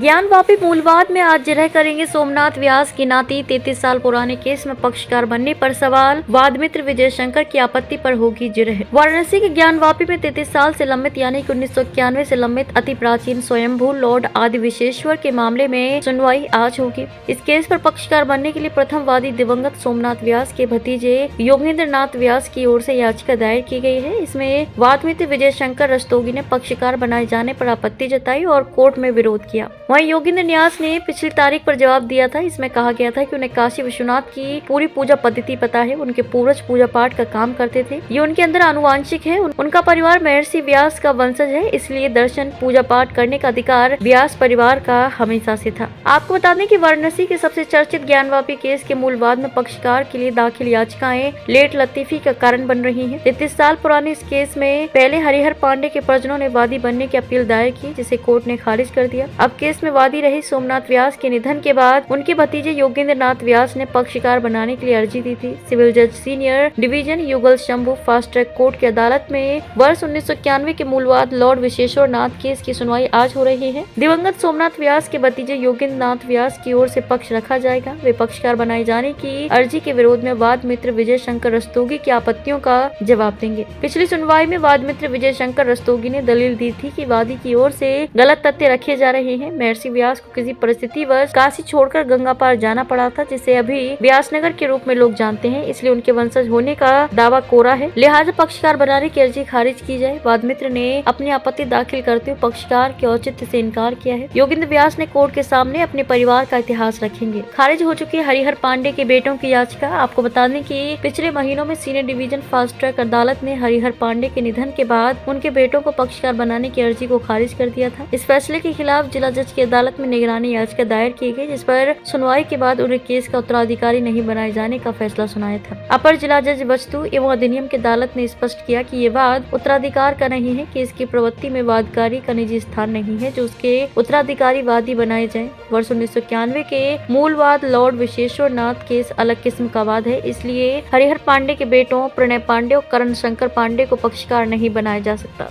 ज्ञानवापी मूलवाद में आज जिरह करेंगे सोमनाथ व्यास की नाती। 33 साल पुराने केस में पक्षकार बनने पर सवाल, वाद मित्र विजय शंकर की आपत्ति पर होगी जिरह। वाराणसी के ज्ञानवापी में 33 साल से लंबित यानी कि 1991 से लंबित अति प्राचीन स्वयंभू लॉर्ड आदि विशेश्वर के मामले में सुनवाई आज होगी। इस केस पर पक्षकार बनने के लिए प्रथम वादी दिवंगत सोमनाथ व्यास के भतीजे योगेंद्र नाथ व्यास की ओर से याचिका दायर की गई है। इसमें वाद मित्र विजय शंकर रस्तोगी ने पक्षकार बनाए जाने पर आपत्ति जताई और कोर्ट में विरोध किया। वहीं योगेंद्र न्यास ने पिछली तारीख पर जवाब दिया था। इसमें कहा गया था कि उन्हें काशी विश्वनाथ की पूरी पूजा पद्धति पता है। उनके पूर्वज पूजा पाठ का काम करते थे। ये उनके अंदर आनुवांशिक है। उनका परिवार महर्षि व्यास का वंशज है, इसलिए दर्शन पूजा पाठ करने का अधिकार व्यास परिवार का हमेशा से था। आपको बता दें कि वाराणसी के सबसे चर्चित ज्ञानवापी केस के मूलवाद में पक्षकार के लिए दाखिल याचिकाएं लेट लतीफी का कारण बन रही है। 33 साल पुराने इस केस में पहले हरिहर पांडे के परिजनों ने वादी बनने की अपील दायर की, जिसे कोर्ट ने खारिज कर दिया। अब केस में वादी रहे सोमनाथ व्यास के निधन के बाद उनके भतीजे योगेंद्र नाथ व्यास ने पक्षकार बनाने के लिए अर्जी दी थी। सिविल जज सीनियर डिवीजन युगल शंभू फास्ट ट्रैक कोर्ट की अदालत में वर्ष 1991 के मूलवाद लॉर्ड विशेश्वर नाथ केस की सुनवाई आज हो रही है। दिवंगत सोमनाथ व्यास के भतीजे योगेंद्र नाथ व्यास की ओर से पक्ष रखा जाएगा। वे पक्षकार बनाए जाने की अर्जी के विरोध में वाद मित्र विजय शंकर रस्तोगी की आपत्तियों का जवाब देंगे। पिछली सुनवाई में वाद मित्र विजय शंकर रस्तोगी ने दलील दी थी कि वादी की ओर से गलत तथ्य रखे जा रहे हैं। महर्षि व्यास को किसी परिस्थितिवश काशी छोड़कर गंगा पार जाना पड़ा था, जिसे अभी व्यासनगर के रूप में लोग जानते हैं, इसलिए उनके वंशज होने का दावा कोरा है। लिहाजा पक्षकार बनाने की अर्जी खारिज की जाए। वाद मित्र ने अपनी आपत्ति दाखिल करते हुए पक्षकार के औचित्य से इनकार किया है। योगेंद्र व्यास ने कोर्ट के सामने अपने परिवार का इतिहास रखेंगे। खारिज हो चुकी हरिहर पांडे के बेटों की याचिका। आपको बता दें कि पिछले महीनों में सीनियर डिवीजन फास्ट ट्रैक अदालत ने हरिहर पांडे के निधन के बाद उनके बेटों को पक्षकार बनाने की अर्जी को खारिज कर दिया था। इस फैसले के खिलाफ जिला जज की अदालत में निगरानी याचिका दायर की गई, जिस पर सुनवाई के बाद उन्हें केस का उत्तराधिकारी नहीं बनाए जाने का फैसला सुनाया था। अपर जिला जज वस्तु एवं अधिनियम की अदालत ने स्पष्ट किया कि ये वाद उत्तराधिकार का नहीं है। केस की प्रवृत्ति में वादकारी का निजी स्थान नहीं है जो उसके उत्तराधिकारी वादी बनाए जाए। वर्ष 1991 के मूलवाद लॉर्ड विशेश्वर नाथ केस अलग किस्म का वाद है, इसलिए हरिहर पांडे के बेटों प्रणय पांडे और करण शंकर पांडे को पक्षकार नहीं बनाया जा सकता।